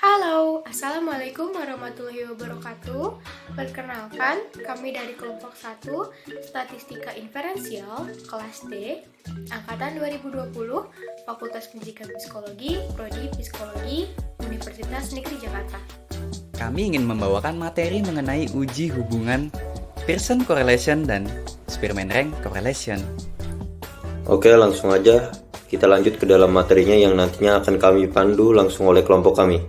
Halo, Assalamualaikum warahmatullahi wabarakatuh. Perkenalkan, kami dari kelompok 1 Statistika Inferensial kelas D, Angkatan 2020, Fakultas Pendidikan Psikologi, Prodi Psikologi, Universitas Negeri Jakarta. Kami ingin membawakan materi mengenai uji hubungan Pearson Correlation dan Spearman Rank Correlation. Oke, langsung aja kita lanjut ke dalam materinya yang nantinya akan kami pandu langsung oleh kelompok kami.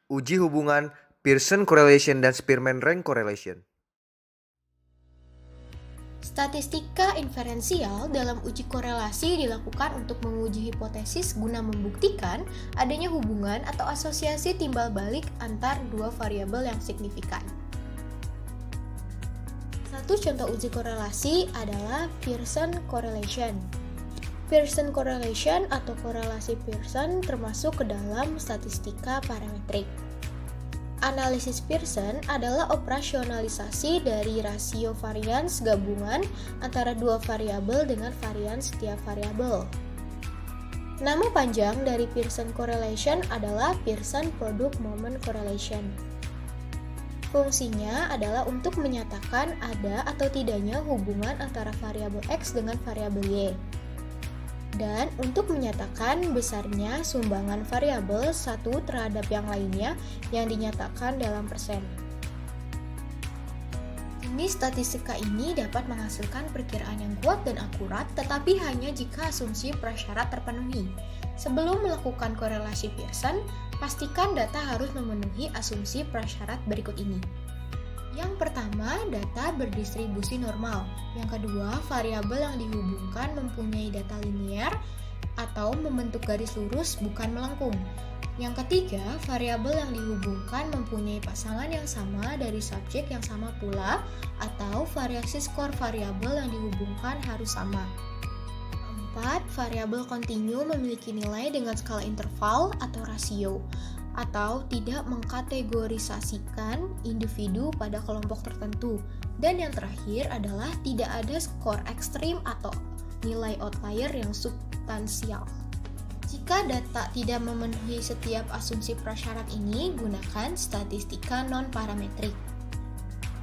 Uji hubungan Pearson Correlation dan Spearman Rank Correlation. Statistika inferensial dalam uji korelasi dilakukan untuk menguji hipotesis guna membuktikan adanya hubungan atau asosiasi timbal balik antar dua variabel yang signifikan. Satu contoh uji korelasi adalah Pearson Correlation. Pearson Correlation atau korelasi Pearson termasuk ke dalam statistika parametrik. Analisis Pearson adalah operasionalisasi dari rasio varians gabungan antara dua variabel dengan varians setiap variabel. Nama panjang dari Pearson Correlation adalah Pearson Product Moment Correlation. Fungsinya adalah untuk menyatakan ada atau tidaknya hubungan antara variabel X dengan variabel Y, dan untuk menyatakan besarnya sumbangan variabel satu terhadap yang lainnya yang dinyatakan dalam persen. Jenis statistika ini dapat menghasilkan perkiraan yang kuat dan akurat, tetapi hanya jika asumsi prasyarat terpenuhi. Sebelum melakukan korelasi Pearson, pastikan data harus memenuhi asumsi prasyarat berikut ini. Yang pertama, data berdistribusi normal. Yang kedua, variabel yang dihubungkan mempunyai data linear atau membentuk garis lurus bukan melengkung. Yang ketiga, variabel yang dihubungkan mempunyai pasangan yang sama dari subjek yang sama pula, atau variasi skor variabel yang dihubungkan harus sama. Keempat, variabel kontinu memiliki nilai dengan skala interval atau rasio, atau tidak mengkategorisasikan individu pada kelompok tertentu. Dan yang terakhir adalah tidak ada skor ekstrim atau nilai outlier yang substansial. Jika data tidak memenuhi setiap asumsi prasyarat ini, gunakan statistika non-parametrik.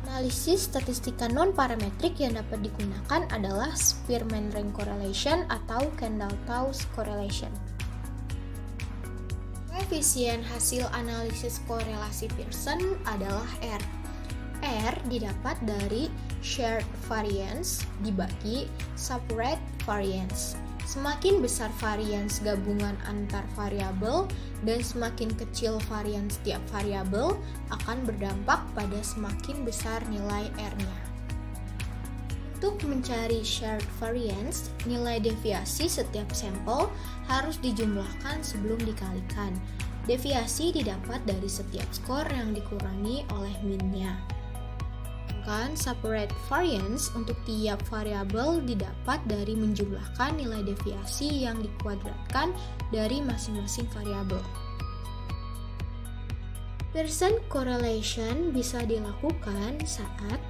Analisis statistika non-parametrik yang dapat digunakan adalah Spearman Rank Correlation atau Kendall-Tauss Correlation. Koefisien hasil analisis korelasi Pearson adalah R. R didapat dari shared variance dibagi separate variance. Semakin besar varians gabungan antar variabel dan semakin kecil varians tiap variabel akan berdampak pada semakin besar nilai R-nya. Untuk mencari shared variance, nilai deviasi setiap sampel harus dijumlahkan sebelum dikalikan. Deviasi didapat dari setiap skor yang dikurangi oleh min-nya. Sedangkan separate variance untuk tiap variabel didapat dari menjumlahkan nilai deviasi yang dikuadratkan dari masing-masing variabel. Pearson correlation bisa dilakukan saat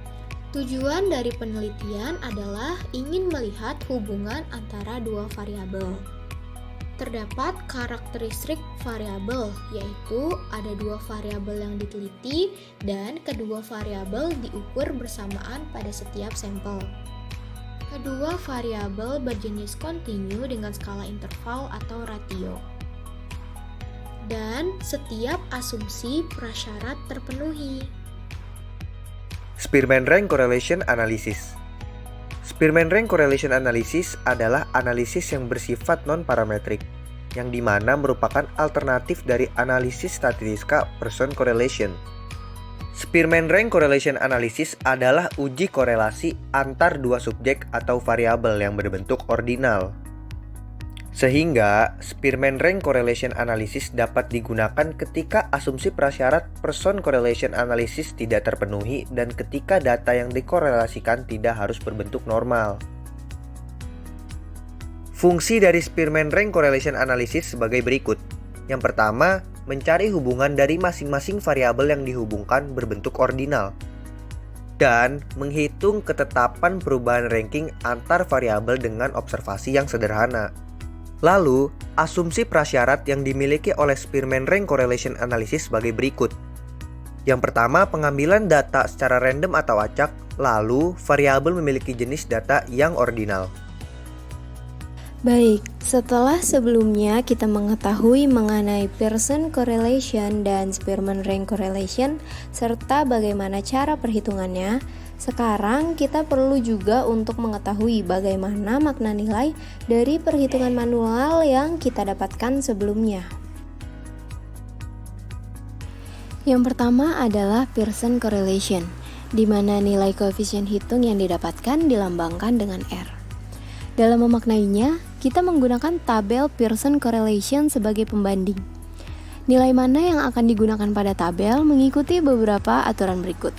tujuan dari penelitian adalah ingin melihat hubungan antara dua variabel. Terdapat karakteristik variabel, yaitu ada dua variabel yang diteliti dan kedua variabel diukur bersamaan pada setiap sampel. Kedua variabel berjenis kontinu dengan skala interval atau ratio. Dan setiap asumsi prasyarat terpenuhi. Spearman Rank Correlation Analysis. Spearman Rank Correlation Analysis adalah analisis yang bersifat non-parametrik, yang dimana merupakan alternatif dari analisis statistika Pearson Correlation. Spearman Rank Correlation Analysis adalah uji korelasi antar dua subjek atau variabel yang berbentuk ordinal. Sehingga, Spearman Rank Correlation Analysis dapat digunakan ketika asumsi prasyarat Pearson Correlation Analysis tidak terpenuhi dan ketika data yang dikorelasikan tidak harus berbentuk normal. Fungsi dari Spearman Rank Correlation Analysis sebagai berikut. Yang pertama, mencari hubungan dari masing-masing variabel yang dihubungkan berbentuk ordinal, dan menghitung ketetapan perubahan ranking antar variabel dengan observasi yang sederhana. Lalu, asumsi prasyarat yang dimiliki oleh Spearman Rank Correlation Analysis sebagai berikut. Yang pertama, pengambilan data secara random atau acak, lalu variabel memiliki jenis data yang ordinal. Baik, setelah sebelumnya kita mengetahui mengenai Pearson Correlation dan Spearman Rank Correlation serta bagaimana cara perhitungannya, sekarang kita perlu juga untuk mengetahui bagaimana makna nilai dari perhitungan manual yang kita dapatkan sebelumnya. Yang pertama adalah Pearson Correlation, di mana nilai koefisien hitung yang didapatkan dilambangkan dengan R. Dalam memaknainya, kita menggunakan tabel Pearson Correlation sebagai pembanding. Nilai mana yang akan digunakan pada tabel mengikuti beberapa aturan berikut.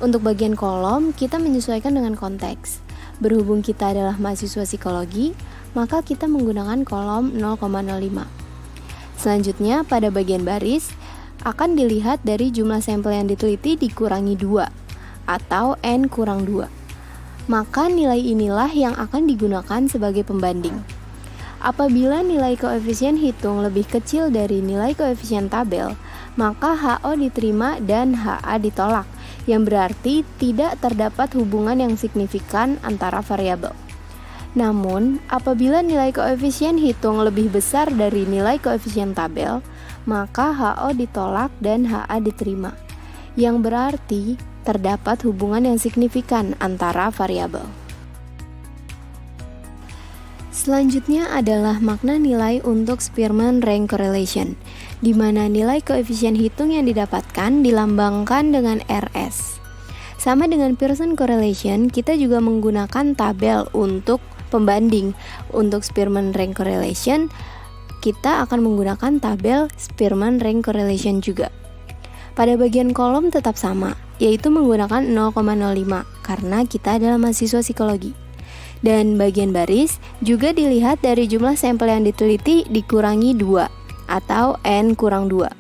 Untuk bagian kolom, kita menyesuaikan dengan konteks. Berhubung kita adalah mahasiswa psikologi, maka kita menggunakan kolom 0,05. Selanjutnya, pada bagian baris, akan dilihat dari jumlah sampel yang diteliti dikurangi 2, atau N kurang 2. Maka nilai inilah yang akan digunakan sebagai pembanding. Apabila nilai koefisien hitung lebih kecil dari nilai koefisien tabel, maka HO diterima dan HA ditolak, yang berarti tidak terdapat hubungan yang signifikan antara variabel. Namun, apabila nilai koefisien hitung lebih besar dari nilai koefisien tabel, maka HO ditolak dan HA diterima, yang berarti terdapat hubungan yang signifikan antara variabel. Selanjutnya adalah makna nilai untuk Spearman Rank Correlation, di mana nilai koefisien hitung yang didapatkan dilambangkan dengan RS. Sama dengan Pearson Correlation, kita juga menggunakan tabel untuk pembanding. Untuk Spearman Rank Correlation, kita akan menggunakan tabel Spearman Rank Correlation juga. Pada bagian kolom tetap sama, yaitu menggunakan 0,05 karena kita adalah mahasiswa psikologi. Dan bagian baris juga dilihat dari jumlah sampel yang diteliti dikurangi 2 atau N kurang 2.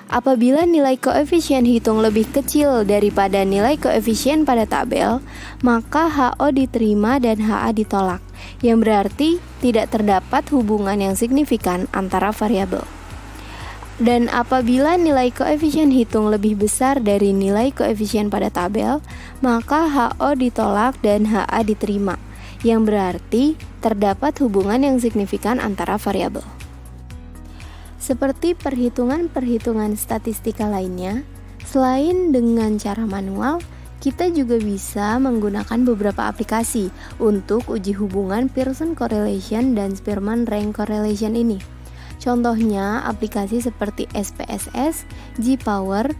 Apabila nilai koefisien hitung lebih kecil daripada nilai koefisien pada tabel, maka HO diterima dan HA ditolak, yang berarti tidak terdapat hubungan yang signifikan antara variabel. Dan apabila nilai koefisien hitung lebih besar dari nilai koefisien pada tabel, maka HO ditolak dan HA diterima, yang berarti terdapat hubungan yang signifikan antara variabel. Seperti perhitungan-perhitungan statistika lainnya, selain dengan cara manual, kita juga bisa menggunakan beberapa aplikasi untuk uji hubungan Pearson Correlation dan Spearman Rank Correlation ini. Contohnya aplikasi seperti SPSS, G-Power,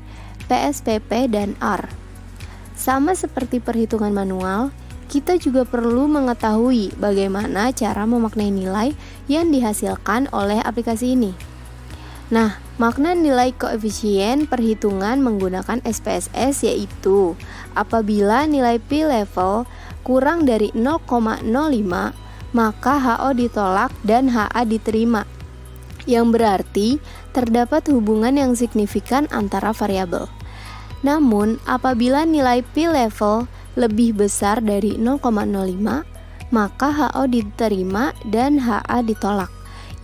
PSPP, dan R. Sama seperti perhitungan manual, kita juga perlu mengetahui bagaimana cara memaknai nilai yang dihasilkan oleh aplikasi ini. Nah, makna nilai koefisien perhitungan menggunakan SPSS yaitu apabila nilai P-level kurang dari 0,05, maka HO ditolak dan HA diterima, yang berarti terdapat hubungan yang signifikan antara variabel. Namun, apabila nilai P-level lebih besar dari 0,05, maka HO diterima dan HA ditolak,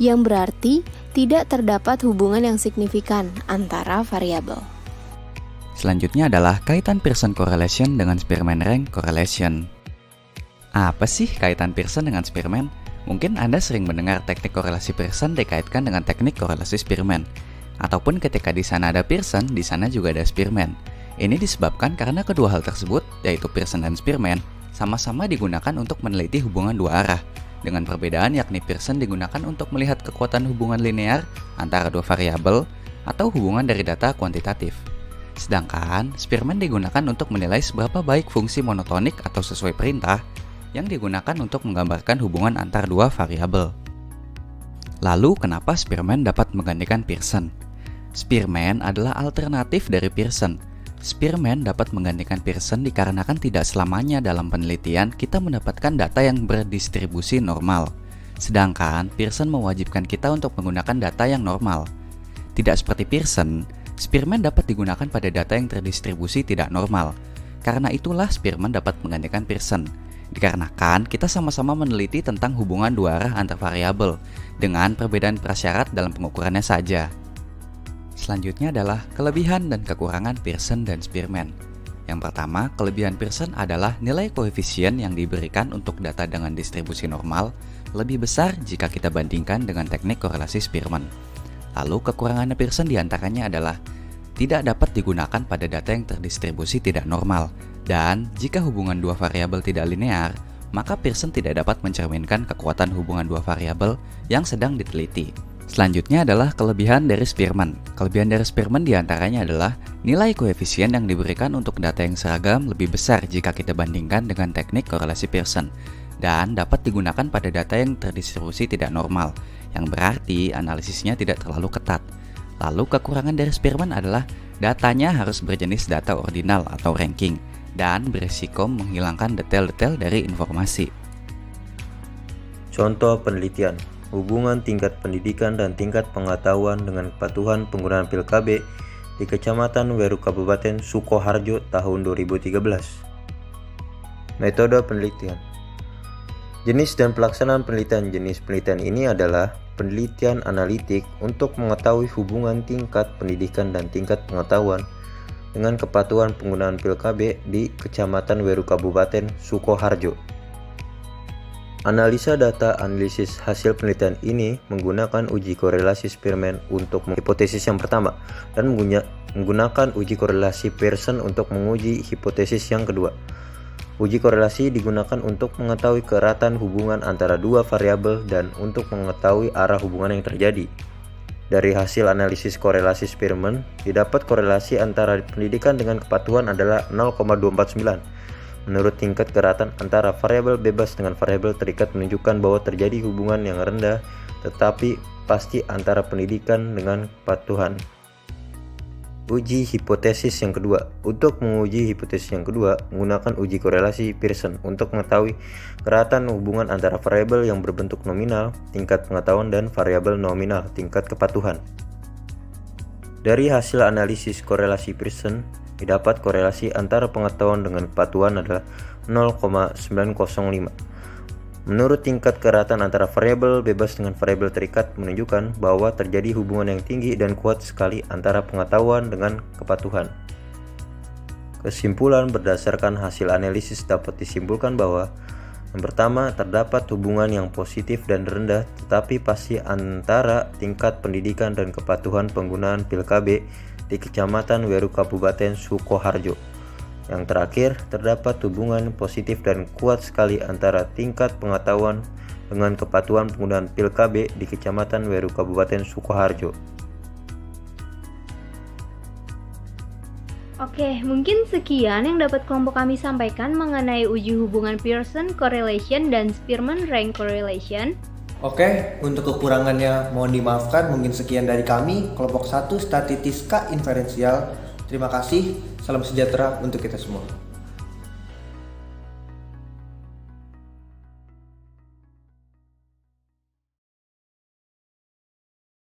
yang berarti tidak terdapat hubungan yang signifikan antara variabel. Selanjutnya adalah kaitan Pearson Correlation dengan Spearman Rank Correlation. Apa sih kaitan Pearson dengan Spearman? Mungkin Anda sering mendengar teknik korelasi Pearson dikaitkan dengan teknik korelasi Spearman. Ataupun ketika di sana ada Pearson, di sana juga ada Spearman. Ini disebabkan karena kedua hal tersebut, yaitu Pearson dan Spearman, sama-sama digunakan untuk meneliti hubungan dua arah. Dengan perbedaan yakni Pearson digunakan untuk melihat kekuatan hubungan linear antara dua variabel atau hubungan dari data kuantitatif. Sedangkan Spearman digunakan untuk menilai seberapa baik fungsi monotonik atau sesuai perintah yang digunakan untuk menggambarkan hubungan antar dua variabel. Lalu kenapa Spearman dapat menggantikan Pearson? Spearman adalah alternatif dari Pearson. Spearman dapat menggantikan Pearson dikarenakan tidak selamanya dalam penelitian kita mendapatkan data yang berdistribusi normal. Sedangkan Pearson mewajibkan kita untuk menggunakan data yang normal. Tidak seperti Pearson, Spearman dapat digunakan pada data yang terdistribusi tidak normal. Karena itulah Spearman dapat menggantikan Pearson. Dikarenakan kita sama-sama meneliti tentang hubungan dua arah antar variabel dengan perbedaan prasyarat dalam pengukurannya saja. Selanjutnya adalah kelebihan dan kekurangan Pearson dan Spearman. Yang pertama, kelebihan Pearson adalah nilai koefisien yang diberikan untuk data dengan distribusi normal lebih besar jika kita bandingkan dengan teknik korelasi Spearman. Lalu kekurangan Pearson diantaranya adalah tidak dapat digunakan pada data yang terdistribusi tidak normal, dan jika hubungan dua variabel tidak linear, maka Pearson tidak dapat mencerminkan kekuatan hubungan dua variabel yang sedang diteliti. Selanjutnya adalah kelebihan dari Spearman. Kelebihan dari Spearman diantaranya adalah nilai koefisien yang diberikan untuk data yang seragam lebih besar jika kita bandingkan dengan teknik korelasi Pearson, dan dapat digunakan pada data yang terdistribusi tidak normal, yang berarti analisisnya tidak terlalu ketat. Lalu kekurangan dari Spearman adalah datanya harus berjenis data ordinal atau ranking dan berisiko menghilangkan detail-detail dari informasi. Contoh penelitian, hubungan tingkat pendidikan dan tingkat pengetahuan dengan kepatuhan penggunaan pil KB di Kecamatan Weru Kabupaten Sukoharjo tahun 2013. Metode penelitian. Jenis dan pelaksanaan penelitian. Jenis penelitian ini adalah penelitian analitik untuk mengetahui hubungan tingkat pendidikan dan tingkat pengetahuan dengan kepatuhan penggunaan pil KB di Kecamatan Weru Kabupaten Sukoharjo. Analisa data analisis hasil penelitian ini menggunakan uji korelasi Spearman untuk hipotesis yang pertama dan menggunakan uji korelasi Pearson untuk menguji hipotesis yang kedua. Uji korelasi digunakan untuk mengetahui keeratan hubungan antara dua variabel dan untuk mengetahui arah hubungan yang terjadi. Dari hasil analisis korelasi Spearman, didapat korelasi antara pendidikan dengan kepatuhan adalah 0,249. Menurut tingkat keeratan antara variabel bebas dengan variabel terikat menunjukkan bahwa terjadi hubungan yang rendah tetapi pasti antara pendidikan dengan kepatuhan. Uji hipotesis yang kedua. Untuk menguji hipotesis yang kedua, menggunakan uji korelasi Pearson untuk mengetahui keeratan hubungan antara variabel yang berbentuk nominal, tingkat pengetahuan, dan variabel nominal, tingkat kepatuhan. Dari hasil analisis korelasi Pearson, didapat korelasi antara pengetahuan dengan kepatuhan adalah 0,905. Menurut tingkat keeratan antara variabel bebas dengan variabel terikat menunjukkan bahwa terjadi hubungan yang tinggi dan kuat sekali antara pengetahuan dengan kepatuhan. Kesimpulan berdasarkan hasil analisis dapat disimpulkan bahwa yang pertama, terdapat hubungan yang positif dan rendah tetapi pasti antara tingkat pendidikan dan kepatuhan penggunaan pil KB di Kecamatan Weru Kabupaten Sukoharjo. Yang terakhir, terdapat hubungan positif dan kuat sekali antara tingkat pengetahuan dengan kepatuhan penggunaan pil KB di Kecamatan Weru Kabupaten Sukoharjo. Oke, mungkin sekian yang dapat kelompok kami sampaikan mengenai uji hubungan Pearson correlation dan Spearman rank correlation. Oke, untuk kekurangannya mohon dimaafkan. Mungkin sekian dari kami, kelompok 1 Statistiska Inferensial. Terima kasih, salam sejahtera untuk kita semua.